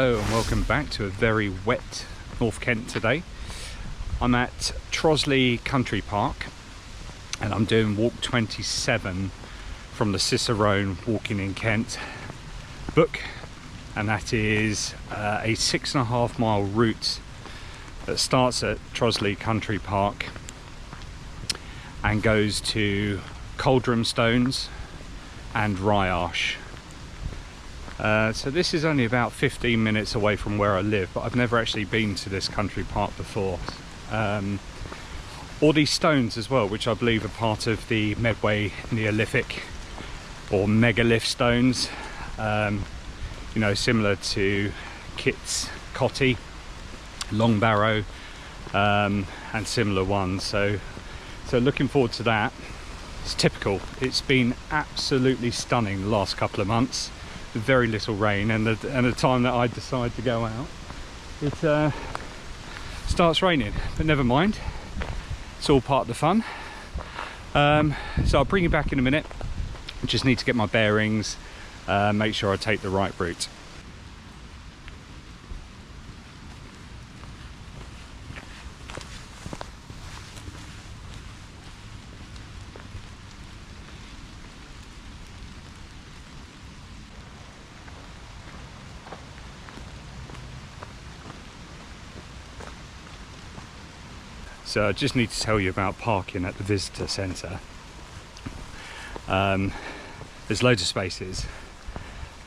Hello and welcome back to a very wet North Kent today. I'm at Trosley Country Park and I'm doing walk 27 from the Cicerone Walking in Kent book, and that is a 6.5 mile route that starts at Trosley Country Park and goes to Coldrum Stones and Ryarsh. So this is only about 15 minutes away from where I live, but I've never actually been to this country park before. All these stones as well, which I believe are part of the Medway Neolithic or megalith stones, you know, similar to Kit's Cotty, Long Barrow, and similar ones. So looking forward to that. It's typical. It's been absolutely stunning the last couple of months. Very little rain, and the time that I decide to go out, it starts raining, but never mind, it's all part of the fun. So I'll bring you back in a minute. I just need to get my bearings, make sure I take the right route. So I just need to tell you about parking at the visitor centre. There's loads of spaces,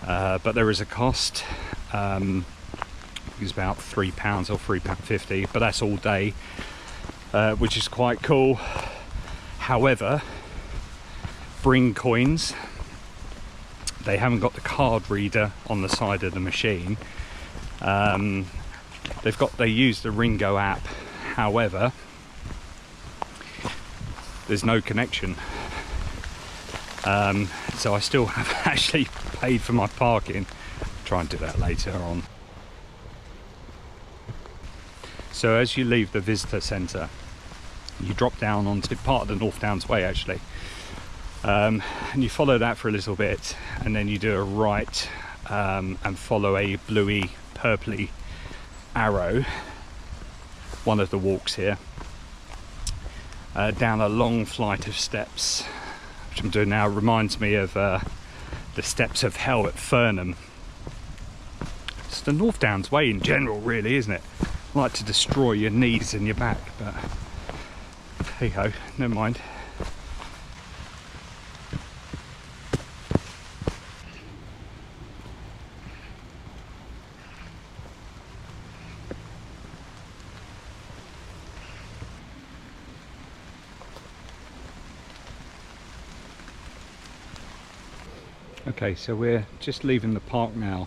but there is a cost. It's about £3 or £3.50, but that's all day, which is quite cool. However, bring coins. They haven't got the card reader on the side of the machine. They use the Ringo app. However, there's no connection, so I still have actually paid for my parking. I'll try and do that later on. So as you leave the visitor centre, you drop down onto part of the North Downs Way actually, and you follow that for a little bit, and then you do a right and follow a bluey purpley arrow, one of the walks here, down a long flight of steps, which I'm doing now. Reminds me of the steps of hell at Furnham. It's the North Downs Way in general, really, isn't it? I like to destroy your knees and your back, but hey ho, never mind. Okay, so we're just leaving the park now,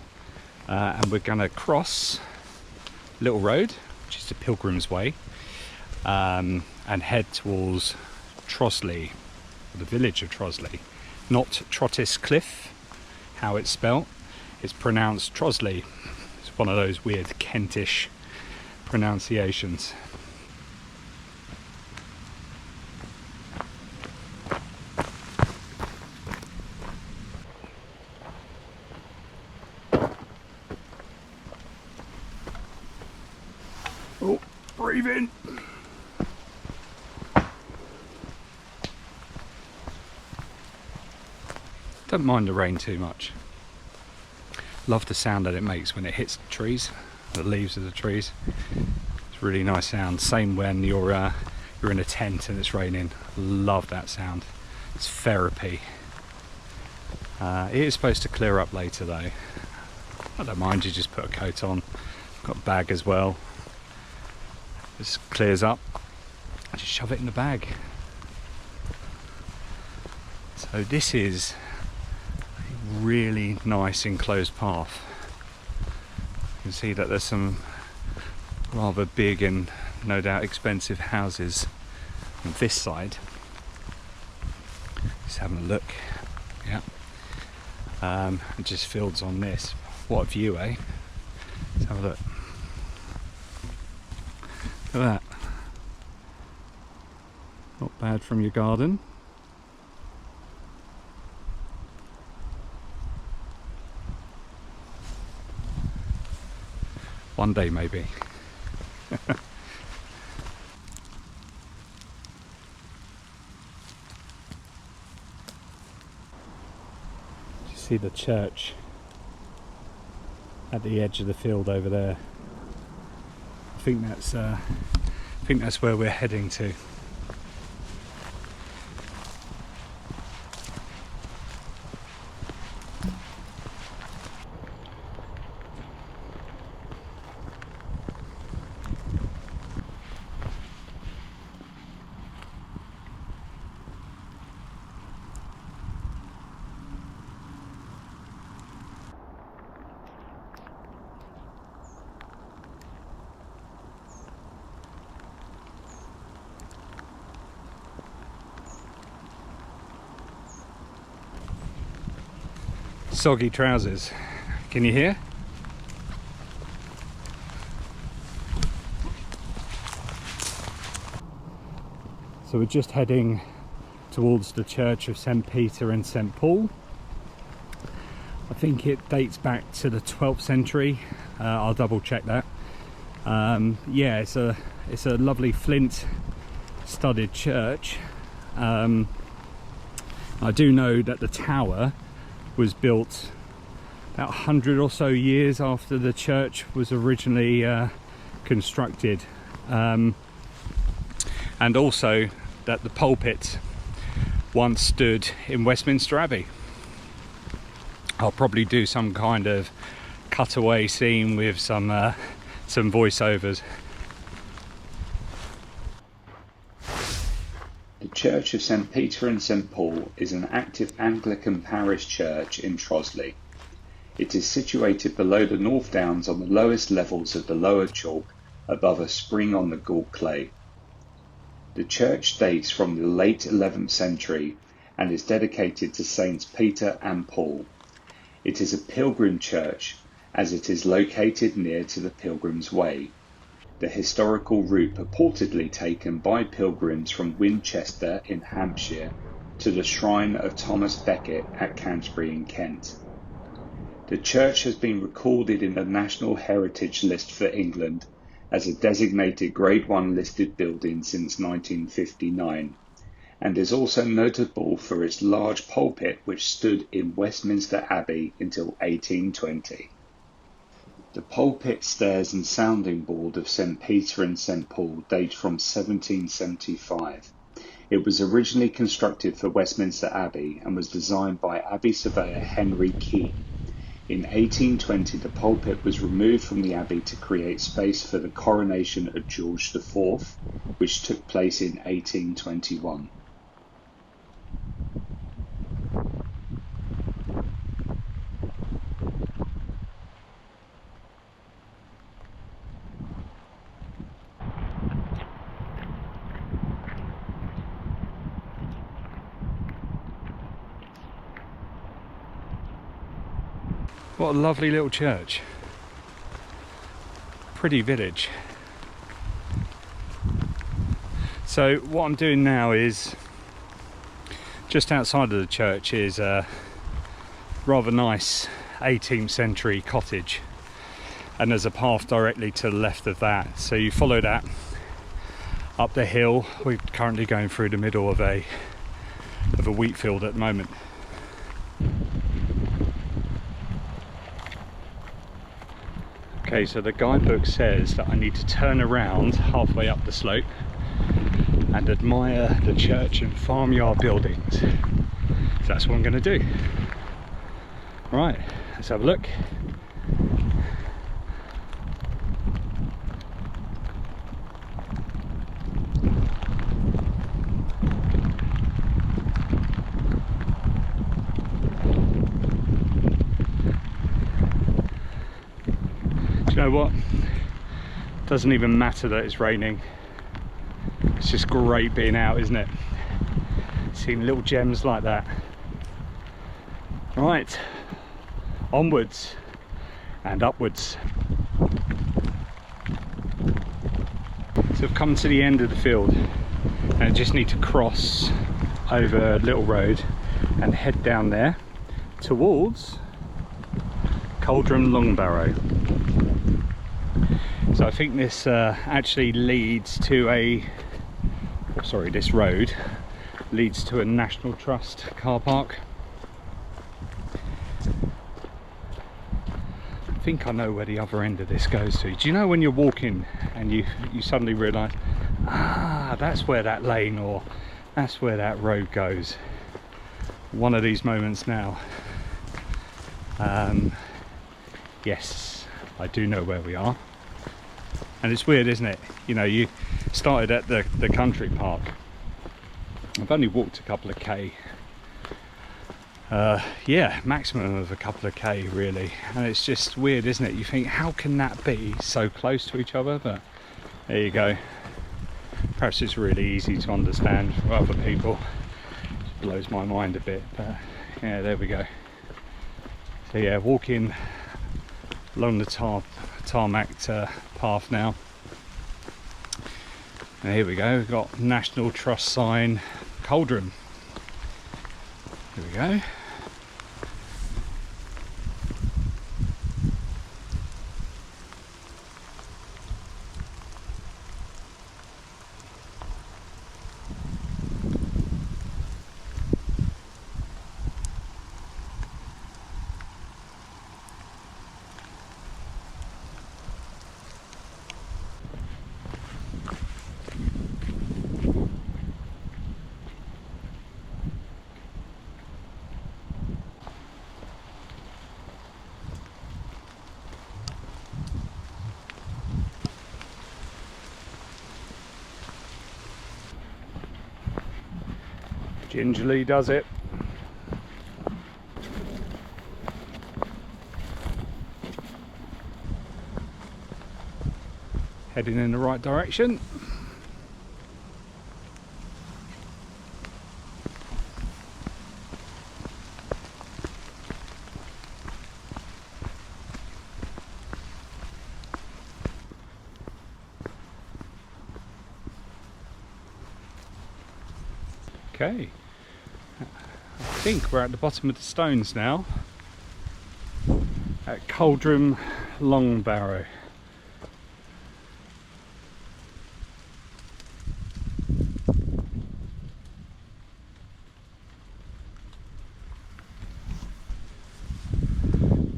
and we're going to cross Little Road, which is the Pilgrim's Way, and head towards Trosley, the village of Trosley. Not Trottiscliffe, how it's spelt. It's pronounced Trosley. It's one of those weird Kentish pronunciations. Oh, breathe in. Don't mind the rain too much. Love the sound that it makes when it hits the trees, the leaves of the trees. It's a really nice sound. Same when you're in a tent and it's raining. Love that sound. It's therapy. It is supposed to clear up later though. I don't mind, you just put a coat on. Got a bag as well. This clears up, just shove it in the bag. So this is a really nice enclosed path. You can see that there's some rather big and no doubt expensive houses on this side. Just having a look, yeah. And just fields on this. What a view, eh? Let's have a look. Look at that. Not bad from your garden. One day maybe. You see the church at the edge of the field over there. I think that's where we're heading to. Soggy trousers. Can you hear? So we're just heading towards the church of St. Peter and St. Paul. I think it dates back to the 12th century. I'll double check that. Yeah, it's a lovely flint studded church. I do know that the tower was built about 100 or so years after the church was originally constructed, and also that the pulpit once stood in Westminster Abbey. I'll probably do some kind of cutaway scene with some voiceovers. The Church of St. Peter and St. Paul is an active Anglican parish church in Trosley. It is situated below the North Downs on the lowest levels of the lower chalk above a spring on the Gould Clay. The church dates from the late 11th century and is dedicated to Saints Peter and Paul. It is a pilgrim church as it is located near to the Pilgrim's Way, the historical route purportedly taken by pilgrims from Winchester in Hampshire to the shrine of Thomas Becket at Canterbury in Kent. The church has been recorded in the National Heritage List for England as a designated Grade 1 listed building since 1959, and is also notable for its large pulpit which stood in Westminster Abbey until 1820. The pulpit, stairs and sounding board of St. Peter and St. Paul date from 1775. It was originally constructed for Westminster Abbey and was designed by Abbey surveyor Henry Keene. In 1820 the pulpit was removed from the abbey to create space for the coronation of George IV, which took place in 1821. What a lovely little church. Pretty village. So what I'm doing now is, just outside of the church is a rather nice 18th century cottage, and there's a path directly to the left of that. So you follow that up the hill. We're currently going through the middle of a wheat field at the moment. Okay, so the guidebook says that I need to turn around halfway up the slope and admire the church and farmyard buildings. So that's what I'm going to do. Right, let's have a look. You know what, doesn't even matter that it's raining. It's just great being out, isn't it? Seeing little gems like that. Right, onwards and upwards. So I've come to the end of the field and I just need to cross over a little road and head down there towards Coldrum Long Barrow. So I think this actually leads to this road leads to a National Trust car park. I think I know where the other end of this goes to. Do you know when you're walking and you suddenly realise, that's where that lane or that's where that road goes? One of these moments now. Yes, I do know where we are. And it's weird, isn't it? You know, you started at the country park. I've only walked a couple of K. Yeah, maximum of a couple of K really. And it's just weird, isn't it? You think, how can that be so close to each other? But there you go. Perhaps it's really easy to understand for other people. It blows my mind a bit, but yeah, there we go. So yeah, walking along the tarmac path now. And here we go, we've got National Trust sign, Coldrum. Here we go. Gingerly does it. Heading in the right direction. Okay. I think we're at the bottom of the stones now at Coldrum Long Barrow.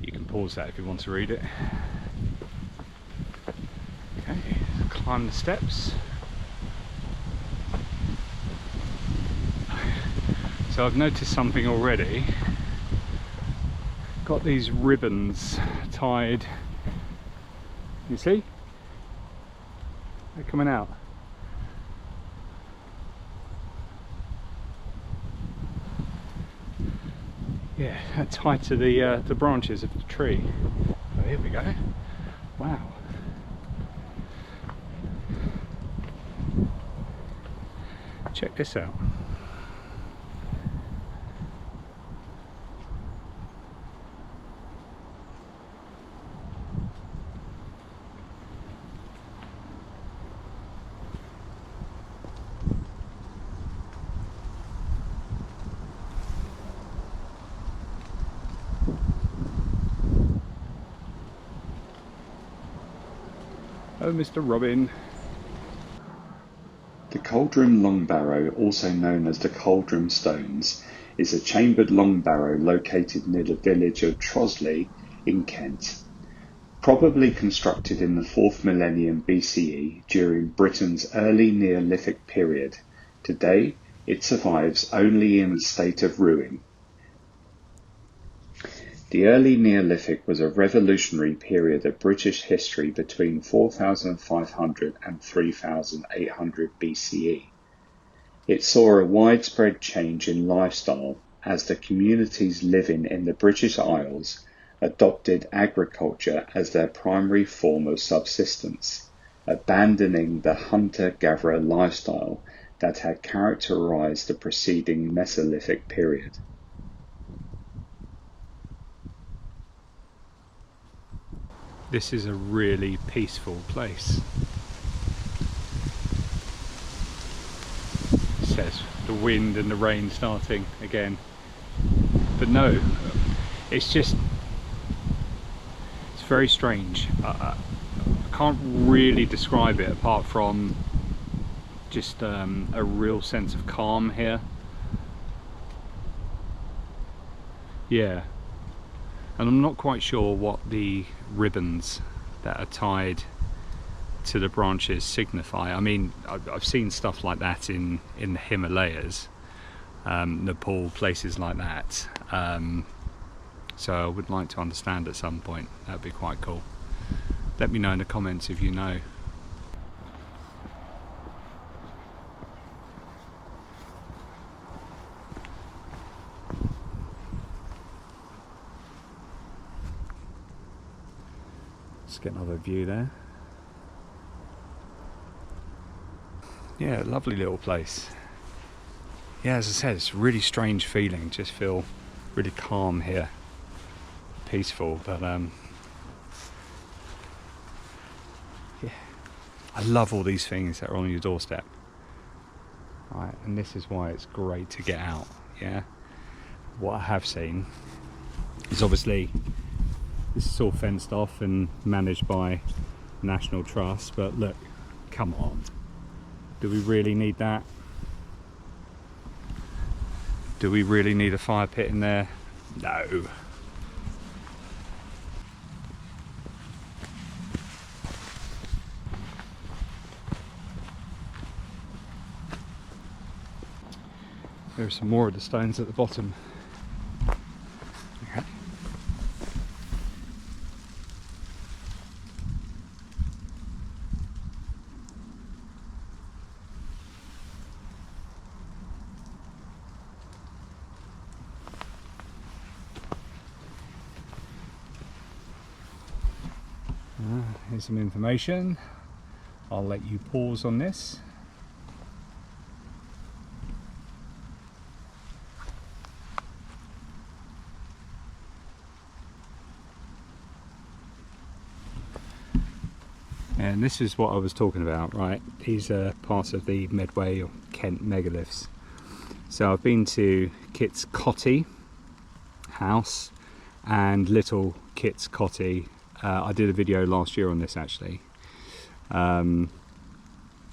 You can pause that if you want to read it. Okay, climb the steps. So I've noticed something already. Got these ribbons tied. You see? They're coming out. Yeah, tied to the branches of the tree. Oh, here we go. Wow. Check this out. Oh, Mr. Robin. The Coldrum Long Barrow, also known as the Coldrum Stones, is a chambered long barrow located near the village of Trosley in Kent. Probably constructed in the 4th millennium BCE during Britain's early Neolithic period, today it survives only in a state of ruin. The early Neolithic was a revolutionary period of British history between 4500 and 3800 BCE. It saw a widespread change in lifestyle as the communities living in the British Isles adopted agriculture as their primary form of subsistence, abandoning the hunter-gatherer lifestyle that had characterized the preceding Mesolithic period. This is a really peaceful place. It says the wind and the rain starting again. But no, it's very strange. I can't really describe it apart from just a real sense of calm here. Yeah, and I'm not quite sure what the ribbons that are tied to the branches signify. I mean, I've seen stuff like that in the Himalayas, Nepal, places like that. So I would like to understand at some point. That'd be quite cool. Let me know in the comments if you know. Let's get another view there. Yeah, lovely little place. Yeah, as I said, it's a really strange feeling. Just feel really calm here, peaceful. But yeah, I love all these things that are on your doorstep. Right, and this is why it's great to get out. Yeah, what I have seen is obviously this is all fenced off and managed by National Trust, but look, come on, do we really need that? Do we really need a fire pit in there? No. There are some more of the stones at the bottom. Okay. Here's some information. I'll let you pause on this. And this is what I was talking about, right? These are parts of the Medway or Kent megaliths. So I've been to Kit's Cottee house and Little Kit's Cottee. I did a video last year on this actually. Yeah,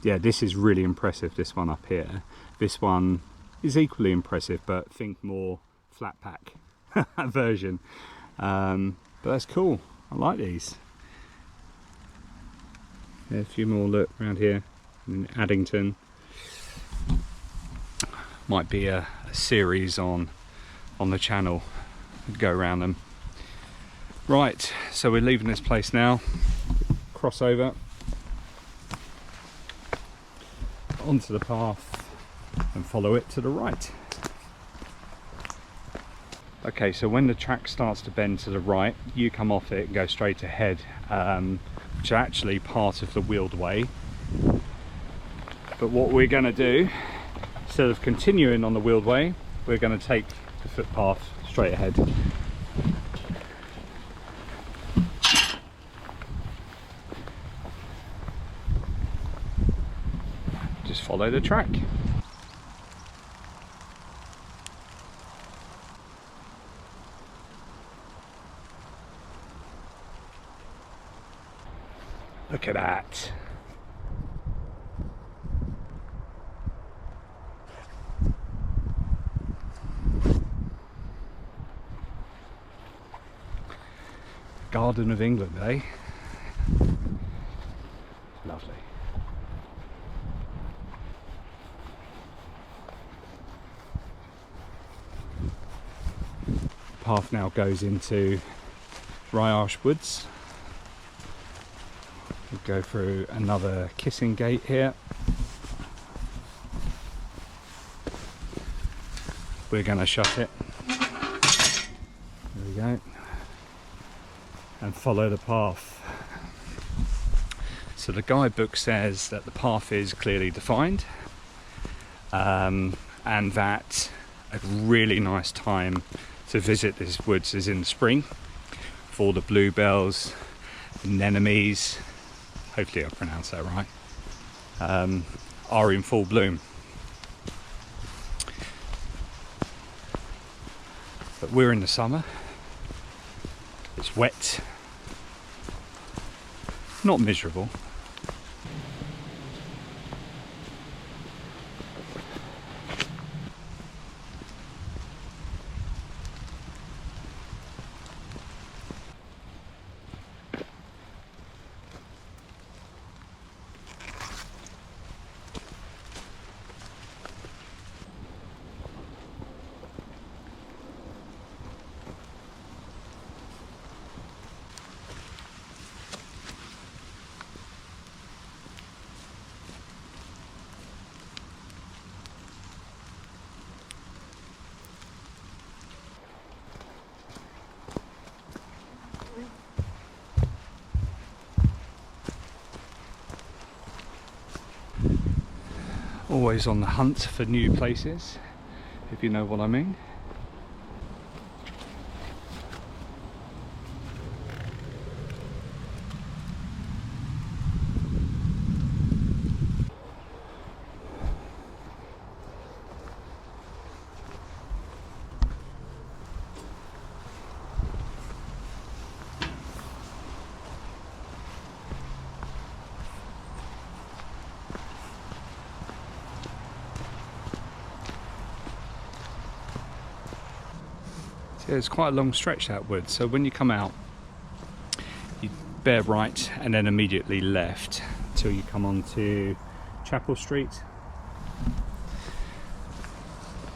this is really impressive, this one up here. This one is equally impressive, but think more flat pack version. But that's cool, I like these. Yeah, a few more look around here in Addington. Might be a series on the channel, go around them. Right, so we're leaving this place now. Cross over onto the path and follow it to the right. Okay, so when the track starts to bend to the right, you come off it and go straight ahead, which is actually part of the wheeled way. But what we're going to do, instead of continuing on the wheeled way, we're going to take the footpath straight ahead. Just follow the track. Look at that. Garden of England, eh? Lovely. The path now goes into Ryarsh Woods. We'll go through another kissing gate here. We're going to shut it. There we go. And follow the path. So the guidebook says that the path is clearly defined, and that a really nice time to visit this woods is in the spring, for all the bluebells, anemones, hopefully I pronounced that right, are in full bloom. But we're in the summer, it's wet, not miserable. Always on the hunt for new places, if you know what I mean. Yeah, it's quite a long stretch, that wood, so when you come out you bear right and then immediately left till you come onto Chapel Street,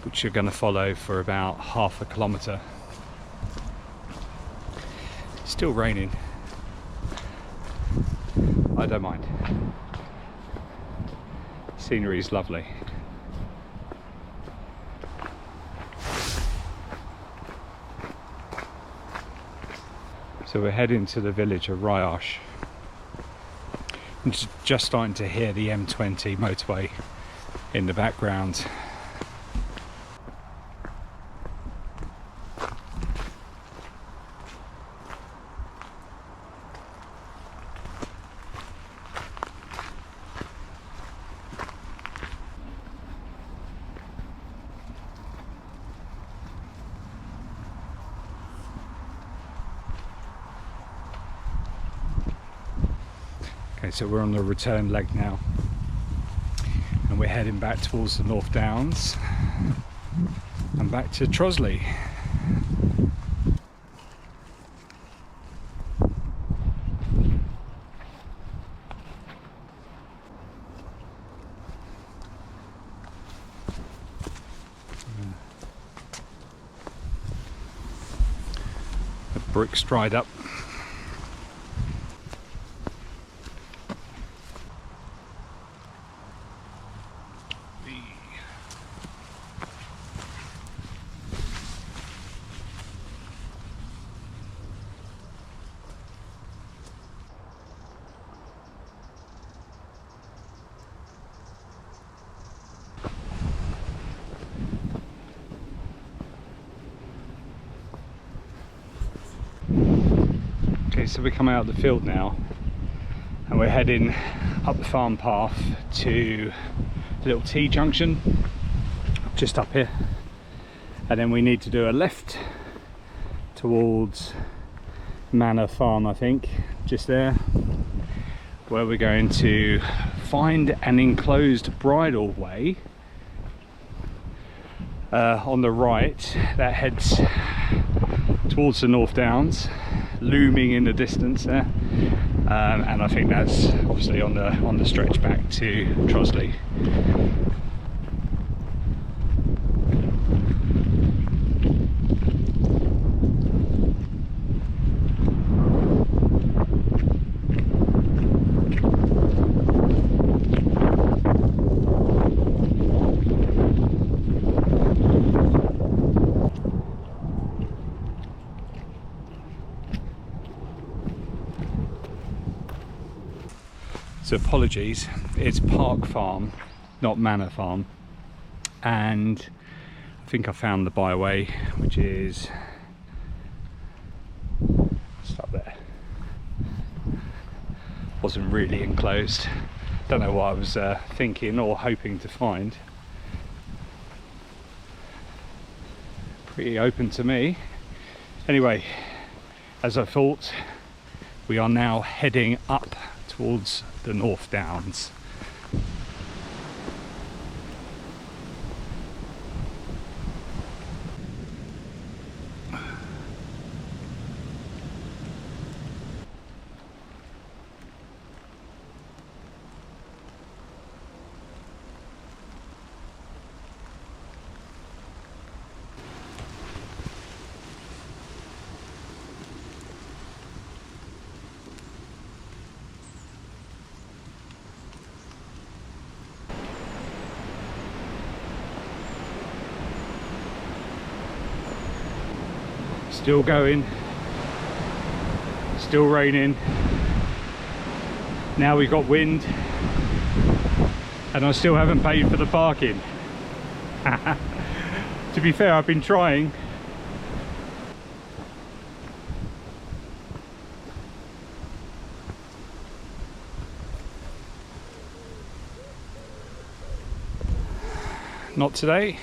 which you're going to follow for about half a kilometre. It's still raining. I don't mind. Scenery is lovely. So we're heading to the village of Ryarsh. I'm just starting to hear the M20 motorway in the background. Okay, so we're on the return leg now, and we're heading back towards the North Downs and back to Trosley. The brick's dried up. Okay, so we're coming out of the field now and we're heading up the farm path to the little T junction just up here, and then we need to do a left towards Manor Farm, I think, just there, where we're going to find an enclosed bridle way on the right that heads towards the North Downs, looming in the distance there, and I think that's obviously on the stretch back to Trosley. So apologies, it's Park Farm, not Manor Farm, and I think I found the byway, which is just up there. Wasn't really enclosed. Don't know what I was thinking or hoping to find. Pretty open to me. Anyway, as I thought, we are now heading up towards the North Downs. Still going, still raining. Now we've got wind, and I still haven't paid for the parking. To be fair, I've been trying. Not today.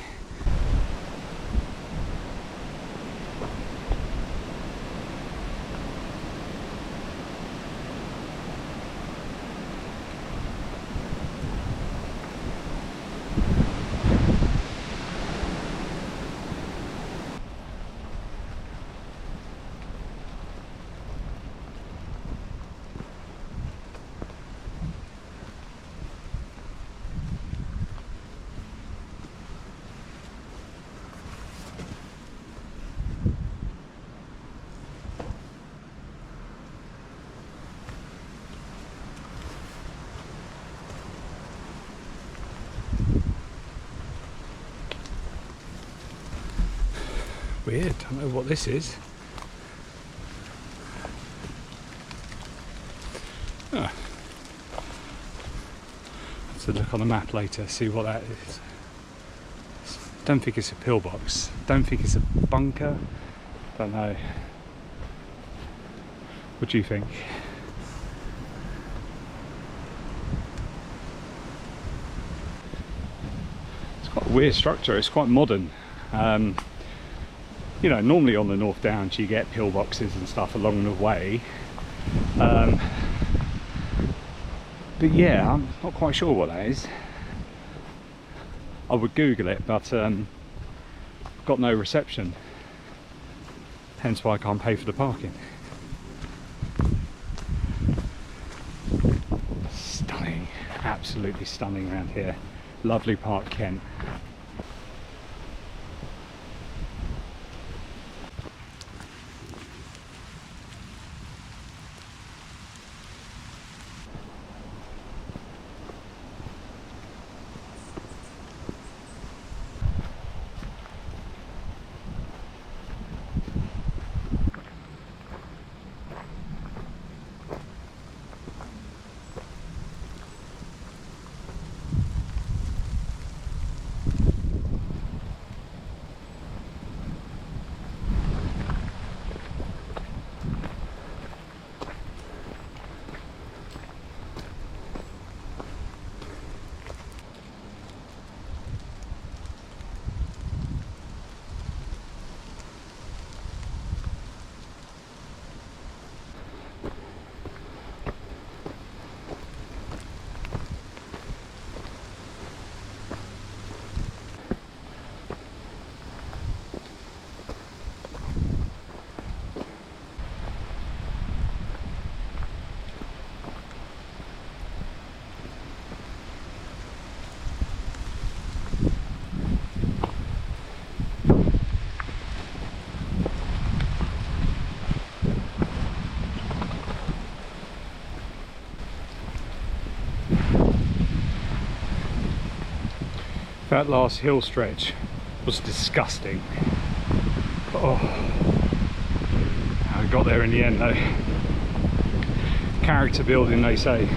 Weird, don't know what this is. Oh. Let's look on the map later, see what that is. Don't think it's a pillbox. Don't think it's a bunker. Don't know. What do you think? It's quite a weird structure. It's quite modern. You know, normally on the North Downs you get pillboxes and stuff along the way, but yeah, I'm not quite sure what that is. I would Google it, but got no reception, hence why I can't pay for the parking. Stunning, absolutely stunning around here. Lovely Park, Kent. That last hill stretch was disgusting. Oh, I got there in the end though. Character building, they say.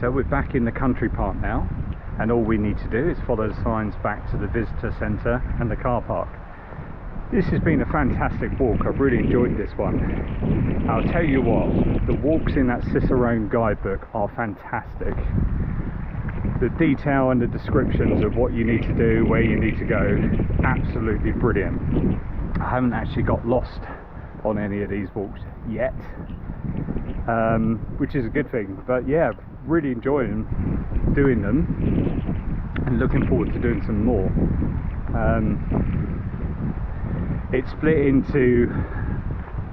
So we're back in the country park now, and all we need to do is follow the signs back to the visitor centre and the car park. This has been a fantastic walk. I've really enjoyed this one. I'll tell you what, the walks in that Cicerone guidebook are fantastic. The detail and the descriptions of what you need to do, where you need to go, absolutely brilliant. I haven't actually got lost on any of these walks yet, which is a good thing. But yeah, really enjoying doing them and looking forward to doing some more. It's split into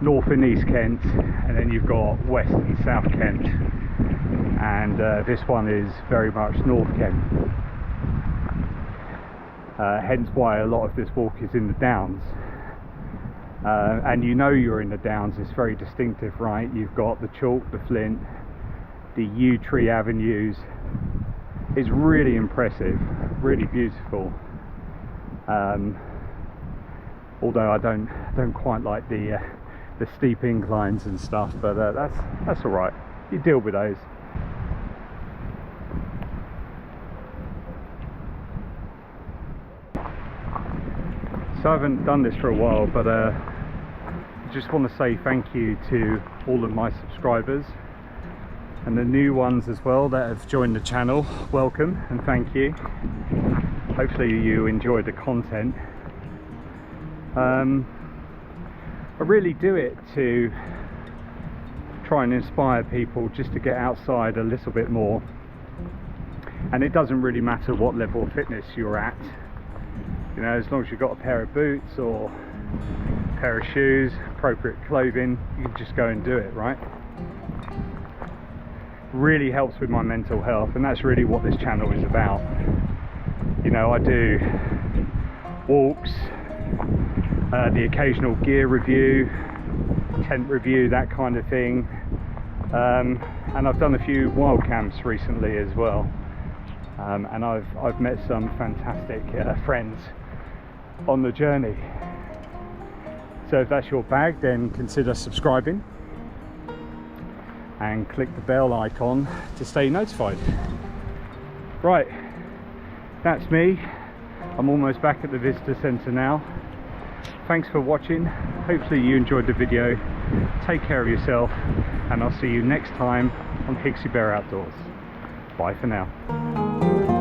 North and East Kent, and then you've got West and South Kent, and this one is very much North Kent, hence why a lot of this walk is in the Downs. And you know you're in the Downs, it's very distinctive, right? You've got the chalk, the flint, the yew tree avenues. It's really impressive, really beautiful. Although I don't quite like the steep inclines and stuff, but that's all right. You deal with those. So I haven't done this for a while, but I just want to say thank you to all of my subscribers and the new ones as well that have joined the channel. Welcome and thank you. Hopefully you enjoyed the content. I really do it to try and inspire people just to get outside a little bit more, and it doesn't really matter what level of fitness you're at, you know, as long as you've got a pair of boots or a pair of shoes, appropriate clothing, you can just go and do it, right? Really helps with my mental health, and that's really what this channel is about. You know, I do walks, the occasional gear review, tent review, that kind of thing, and I've done a few wild camps recently as well, and I've met some fantastic friends on the journey. So if that's your bag, then consider subscribing and click the bell icon to stay notified. Right, that's me. I'm almost back at the visitor centre now. Thanks for watching. Hopefully you enjoyed the video. Take care of yourself, and I'll see you next time on Higgsybear Outdoors. Bye for now.